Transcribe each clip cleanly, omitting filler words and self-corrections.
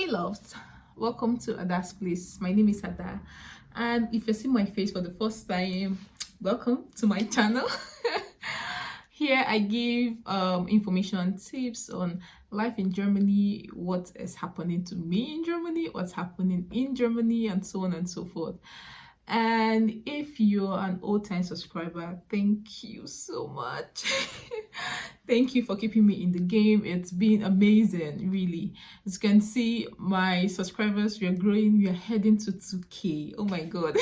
Hey loves, welcome to Ada's Place. My name is Ada, and if you see my face for the first time, welcome to my channel. Here I give information, tips on life in Germany, what is happening to me in Germany, what's happening in Germany, and so on and so forth. And if you're an old-time subscriber, thank you so much. Thank you for keeping me in the game. It's been amazing, really. As you can see, my subscribers, we are growing. We are heading to 2K. Oh my god.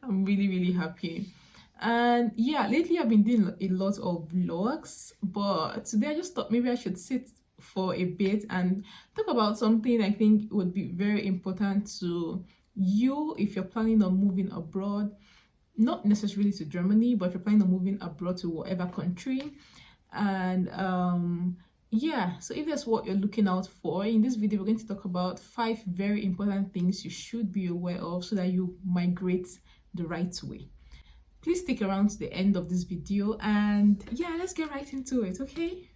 I'm really happy. And yeah, lately I've been doing a lot of vlogs, but today I just thought maybe I should sit for a bit and talk about something I think would be very important to you if you're planning on moving abroad, not necessarily to Germany, but if you're planning on moving abroad to whatever country. And yeah, so if that's what you're looking out for, in this video we're going to talk about 5 very important things you should be aware of so that you migrate the right way. Please stick around to the end of this video, and yeah, let's get right into it. Okay,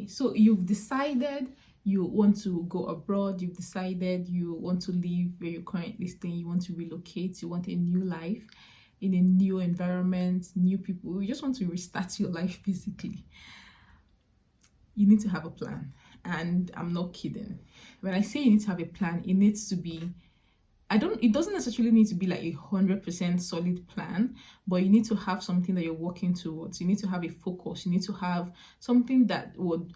so you've decided you want to go abroad, you've decided you want to leave where you're currently staying, you want to relocate, you want a new life in a new environment, new people, you just want to restart your life. Basically, you need to have a plan, and I'm not kidding when I say you need to have a plan. It needs to be, it doesn't necessarily need to be like 100% solid plan, but you need to have something that you're working towards. You need to have a focus. You need to have something that would,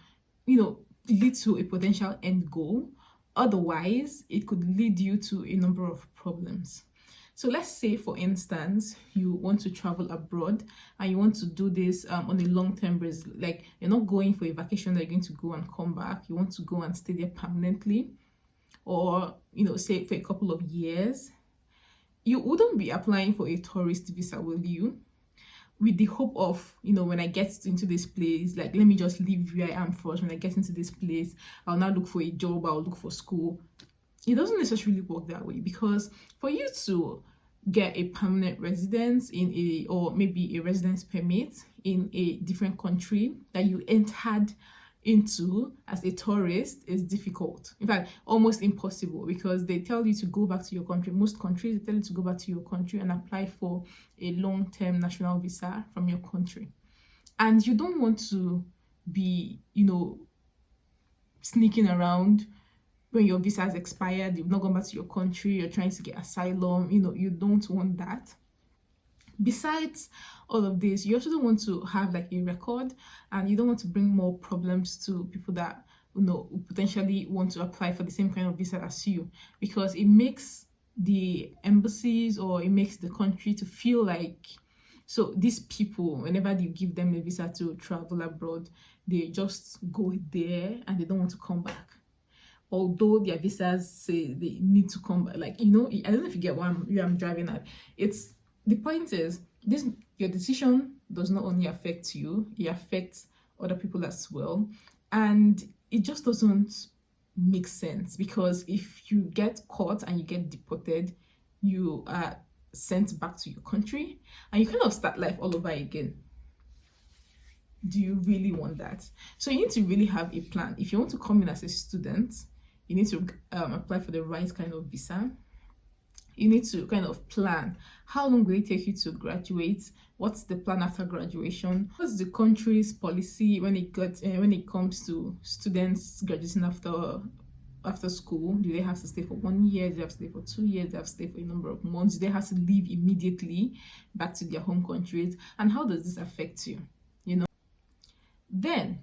lead to a potential end goal. Otherwise, it could lead you to a number of problems. So let's say, for instance, you want to travel abroad and you want to do this on a long-term basis. Like, you're not going for a vacation that you're going to go and come back. You want to go and stay there permanently, or say for a couple of years. You wouldn't be applying for a tourist visa, will you? With the hope of, when I get into this place, like, let me just leave where I am first. When I get into this place, I'll now look for a job, I'll look for school. It doesn't necessarily work that way, because for you to get a permanent residence or maybe a residence permit in a different country that you entered into as a tourist is difficult. In fact, almost impossible, because they tell you to go back to your country. Most countries, they tell you to go back to your country and apply for a long-term national visa from your country. And you don't want to be, sneaking around when your visa has expired, you've not gone back to your country, you're trying to get asylum. You don't want that. Besides all of this, you also don't want to have like a record, and you don't want to bring more problems to people that potentially want to apply for the same kind of visa as you, because it makes the embassies, or it makes the country to feel like, so these people, whenever you give them a visa to travel abroad, they just go there and they don't want to come back, although their visas say they need to come back. Like, I don't know if you get where I'm driving at. The point is, your decision does not only affect you, it affects other people as well. And it just doesn't make sense, because if you get caught and you get deported, you are sent back to your country and you kind of start life all over again. Do you really want that? So you need to really have a plan. If you want to come in as a student, you need to apply for the right kind of visa. You need to kind of plan, how long will it take you to graduate? What's the plan after graduation? What's the country's policy when it comes to students graduating after school? Do they have to stay for 1 year? Do they have to stay for 2 years? Do they have to stay for a number of months? Do they have to leave immediately back to their home countries? And how does this affect you? Then,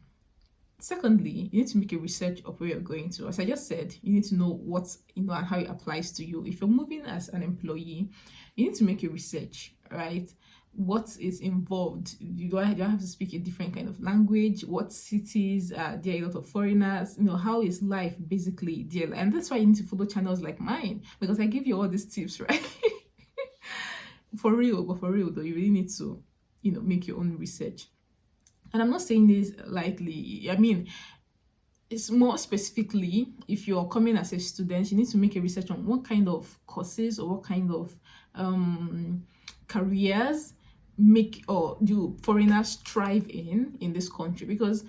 secondly, you need to make a research of where you're going to. As I just said, you need to know what, and how it applies to you. If you're moving as an employee, you need to make a research, right? What is involved? Do I have to speak a different kind of language? What cities are there? A lot of foreigners. How is life basically there? And that's why you need to follow channels like mine, because I give you all these tips, right? For real though, you really need to, make your own research. And I'm not saying this lightly. I mean, it's more specifically, if you're coming as a student, you need to make a research on what kind of courses or what kind of careers make, or do foreigners thrive in this country? Because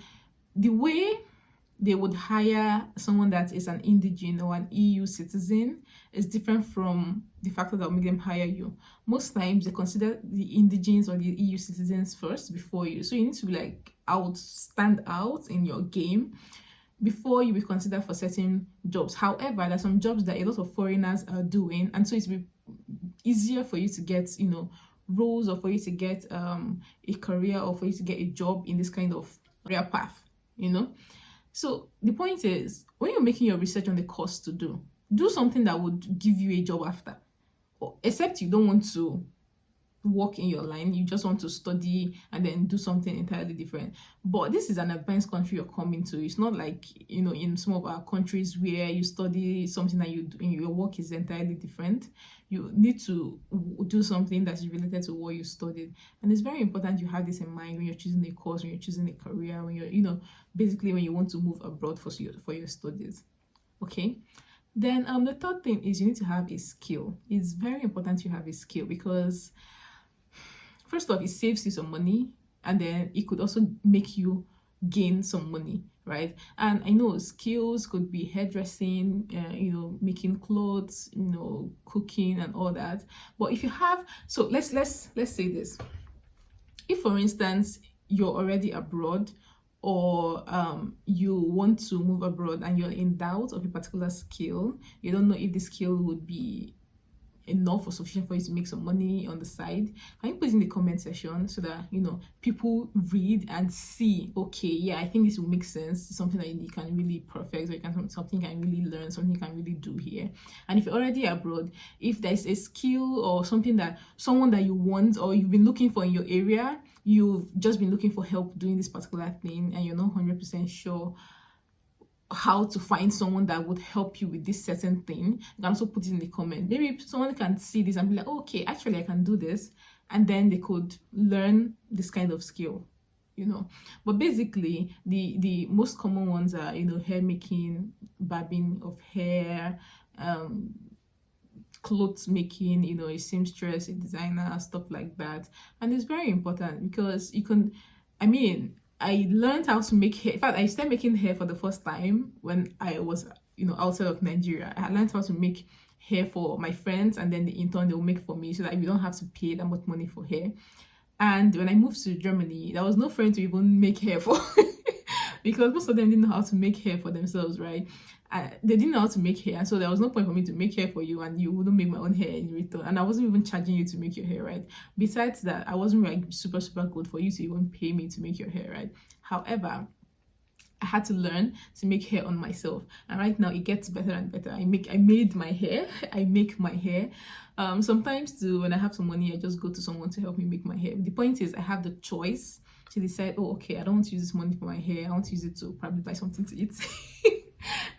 the way they would hire someone that is an indigene or an EU citizen is different from the factor that will make them hire you. Most times they consider the indigenes or the EU citizens first before you. So you need to be like stand out in your game before you be considered for certain jobs. However, there's some jobs that a lot of foreigners are doing, and so it's be easier for you to get, you know, roles, or for you to get a career, or for you to get a job in this kind of career path, you know. So the point is, when you're making your research on the course to do something that would give you a job after, or except you don't want to work in your line, you just want to study and then do something entirely different. But this is an advanced country you're coming to. It's not like, you know, in some of our countries where you study something that you do and your work is entirely different. You need to do something that is related to what you studied, and it's very important you have this in mind when you're choosing a course, when you're choosing a career, when you're, you know, basically when you want to move abroad for your studies. Okay. Then the third thing is you need to have a skill. It's very important you have a skill, because first off, it saves you some money, and then it could also make you gain some money, right? And I know skills could be hairdressing, you know, making clothes, you know, cooking and all that. But if you have, so let's say this. If, for instance, you're already abroad, or you want to move abroad and you're in doubt of a particular skill, you don't know if the skill would be enough or sufficient for you to make some money on the side, can you put it in the comment section so that, you know, people read and see, okay, yeah, I think this will make sense. It's something that you can really perfect, or you can something you can really learn, something you can really do here. And if you're already abroad, if there's a skill or something that someone that you want or you've been looking for in your area, you've just been looking for help doing this particular thing, and you're not 100% sure how to find someone that would help you with this certain thing, you can also put it in the comment. Maybe someone can see this and be like, oh, okay, actually I can do this, and then they could learn this kind of skill, you know. But basically the most common ones are, you know, hair making, barbing of hair, clothes making, you know, a seamstress, a designer, stuff like that. And it's very important because you can, I mean, I learned how to make hair. In fact, I started making hair for the first time when I was, you know, outside of Nigeria. I learned how to make hair for my friends, and then the intern they'll make for me, so that we don't have to pay that much money for hair. And when I moved to Germany, there was no friend to even make hair for because most of them didn't know how to make hair for themselves, right? They didn't know how to make hair, so there was no point for me to make hair for you and you wouldn't make my own hair in return, and I wasn't even charging you to make your hair, right? Besides that, I wasn't like super good for you to even pay me to make your hair, right? However, I had to learn to make hair on myself, and right now it gets better and better. I made my hair. I make my hair. Sometimes too, when I have some money, I just go to someone to help me make my hair. The point is, I have the choice to decide, oh, okay, I don't want to use this money for my hair. I want to use it to probably buy something to eat.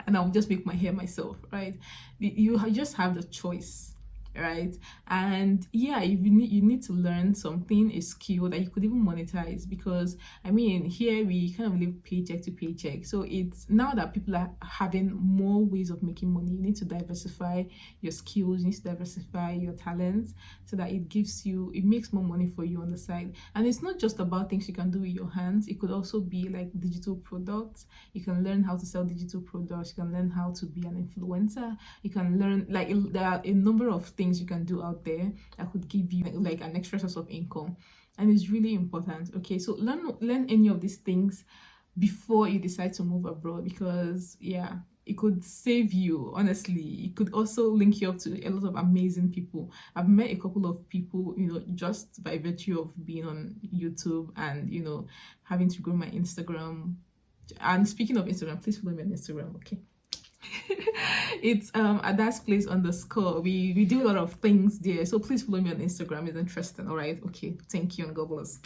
And I'll just make my hair myself, right? You just have the choice, right? And yeah, you need to learn something, a skill that you could even monetize, because I mean, here we kind of live paycheck to paycheck. So it's now that people are having more ways of making money, you need to diversify your skills, you need to diversify your talents, so that it makes more money for you on the side. And it's not just about things you can do with your hands. It could also be like digital products. You can learn how to sell digital products. You can learn how to be an influencer. You can learn, like, there are a number of things you can do out there that could give you like an extra source of income, and it's really important. Okay, so learn any of these things before you decide to move abroad, because yeah, it could save you. Honestly, it could also link you up to a lot of amazing people. I've met a couple of people, you know, just by virtue of being on YouTube and, you know, having to grow my Instagram. And speaking of Instagram, please follow me on Instagram, okay? It's @place_. We do a lot of things there, so please follow me on Instagram. It's interesting. All right, okay, thank you, and God bless.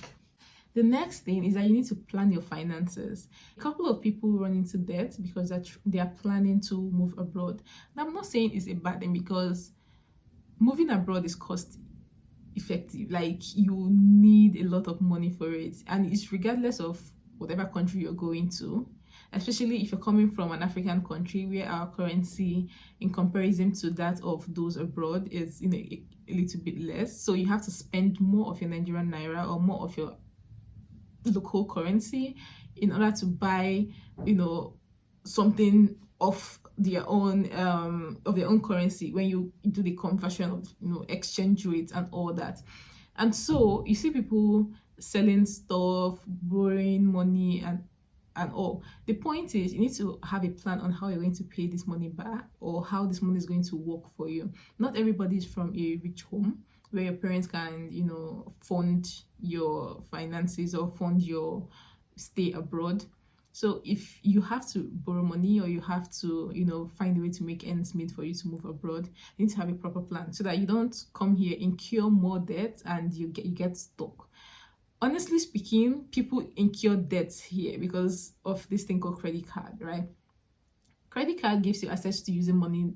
The next thing is that you need to plan your finances. A couple of people run into debt because they are planning to move abroad. Now, I'm not saying it's a bad thing, because moving abroad is cost effective. Like, you need a lot of money for it, and it's regardless of whatever country you're going to. Especially if you're coming from an African country where our currency, in comparison to that of those abroad, is, you know, a little bit less, so you have to spend more of your Nigerian naira or more of your local currency in order to buy, you know, something of their own currency when you do the conversion of, you know, exchange rates and all that. And so you see people selling stuff, borrowing money, and all. The point is, you need to have a plan on how you're going to pay this money back, or how this money is going to work for you. Not everybody is from a rich home where your parents can, you know, fund your finances or fund your stay abroad. So if you have to borrow money, or you have to, you know, find a way to make ends meet for you to move abroad, you need to have a proper plan so that you don't come here, incur more debt, and you get stuck. Honestly speaking, people incur debts here because of this thing called credit card, right? Credit card gives you access to using money,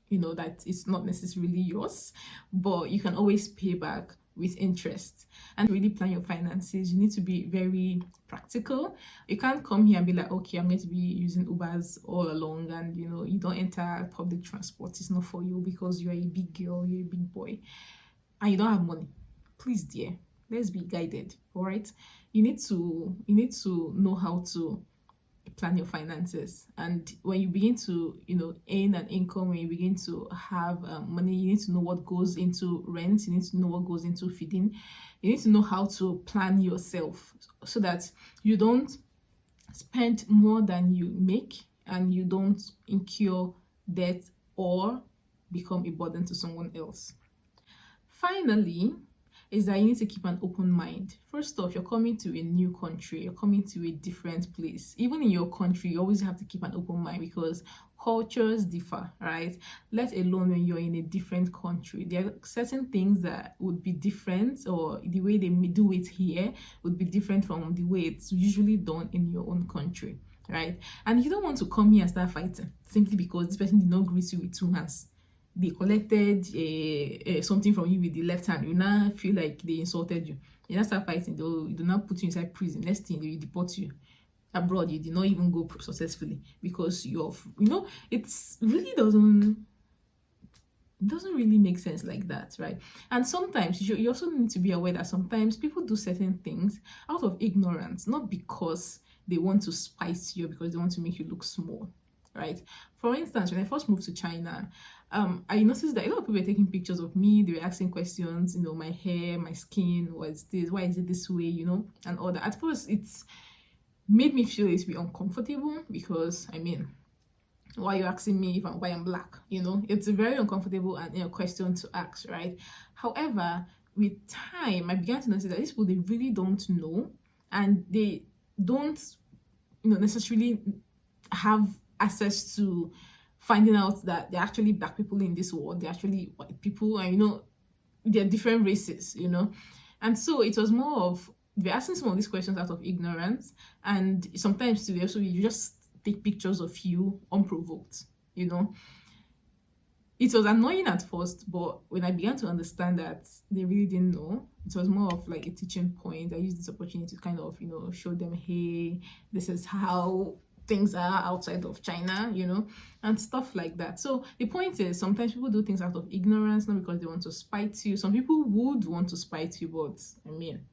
you know, that it's not necessarily yours, but you can always pay back with interest. And really plan your finances, you need to be very practical. You can't come here and be like, okay, I'm going to be using Ubers all along, and, you know, you don't enter public transport. It's not for you because you're a big girl, you're a big boy, and you don't have money. Please, dear, let's be guided. All right, you need to know how to plan your finances. And when you begin to, you know, earn an income, when you begin to have money, you need to know what goes into rent, you need to know what goes into feeding, you need to know how to plan yourself so that you don't spend more than you make, and you don't incur debt or become a burden to someone else. Finally, is that you need to keep an open mind. First off, you're coming to a new country, you're coming to a different place. Even in your country, you always have to keep an open mind because cultures differ, right? Let alone when you're in a different country. There are certain things that would be different, or the way they do it here would be different from the way it's usually done in your own country, right? And you don't want to come here and start fighting simply because this person did not greet you with two hands. They collected something from you with the left hand. You now feel like they insulted you. You now start fighting. They do not put you inside prison. Next thing, they will deport you abroad. You did not even go successfully because you're, you know, it's really doesn't really make sense like that, right? And sometimes you also need to be aware that sometimes people do certain things out of ignorance, not because they want to spite you, because they want to make you look small, right? For instance, when I first moved to China, I noticed that a lot of people were taking pictures of me. They were asking questions, you know, my hair, my skin, what's this, why is it this way, you know, and all that. At first, it's made me feel a little bit uncomfortable because, I mean, why are you asking me why I'm black? You know, it's a very uncomfortable and, you know, question to ask, right? However, with time, I began to notice that these people, they really don't know, and they don't, you know, necessarily have access to finding out that they're actually black people in this world, they're actually white people, and, you know, they're different races, you know. And so it was more of, they're asking some of these questions out of ignorance, and sometimes too, also you just take pictures of you unprovoked, you know. It was annoying at first, but when I began to understand that they really didn't know, it was more of like a teaching point. I used this opportunity to kind of, you know, show them, hey, this is how things are outside of China, you know, and stuff like that. So the point is, sometimes people do things out of ignorance, not because they want to spite you. Some people would want to spite you, but I mean,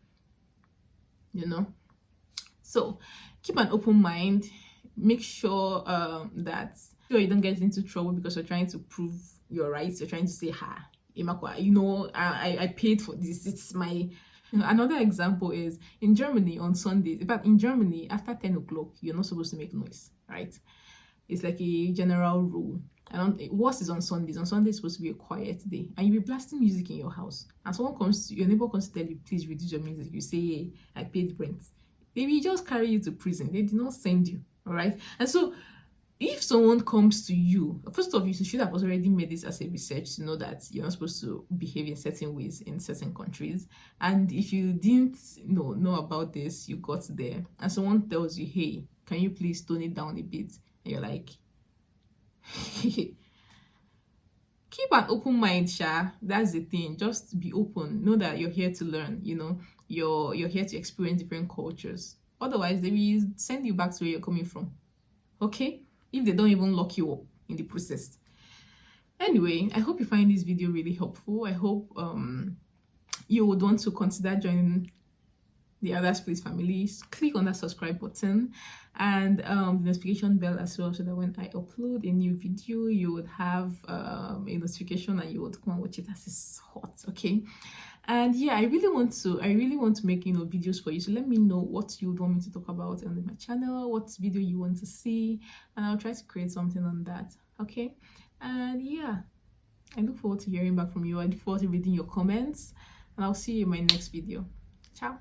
you know. So keep an open mind. Make sure that you don't get into trouble because you're trying to prove your rights. You're trying to say, ha, Imakwa, you know, I paid for this. It's my... Another example is in Germany on Sundays. In fact, in Germany, after 10 o'clock, you're not supposed to make noise, right? It's like a general rule. And worse is on Sundays. On Sundays, it's supposed to be a quiet day. And you'll be blasting music in your house. And someone comes to your neighbor comes to tell you, please reduce your music. You say, hey, I paid rent. They will just carry you to prison. They did not send you, all right? And so if someone comes to you, first of all, you should have already made this as a research to know that you're not supposed to behave in certain ways in certain countries. And if you didn't know about this, you got there and someone tells you, hey, can you please tone it down a bit? And you're like, keep an open mind, Sha. That's the thing. Just be open. Know that you're here to learn, you know, you're here to experience different cultures. Otherwise, they will send you back to where you're coming from. Okay? If they don't even lock you up in the process. Anyway, I hope you find this video really helpful. I hope you would want to consider joining the Other Space families. Click on that subscribe button and the notification bell as well, so that when I upload a new video, you would have a notification and you would come and watch it as it's hot. Okay. And yeah, I really want to make videos for you. So let me know what you would want me to talk about on my channel, what video you want to see, and I'll try to create something on that. Okay. And yeah, I look forward to hearing back from you. I look forward to reading your comments, and I'll see you in my next video. Ciao.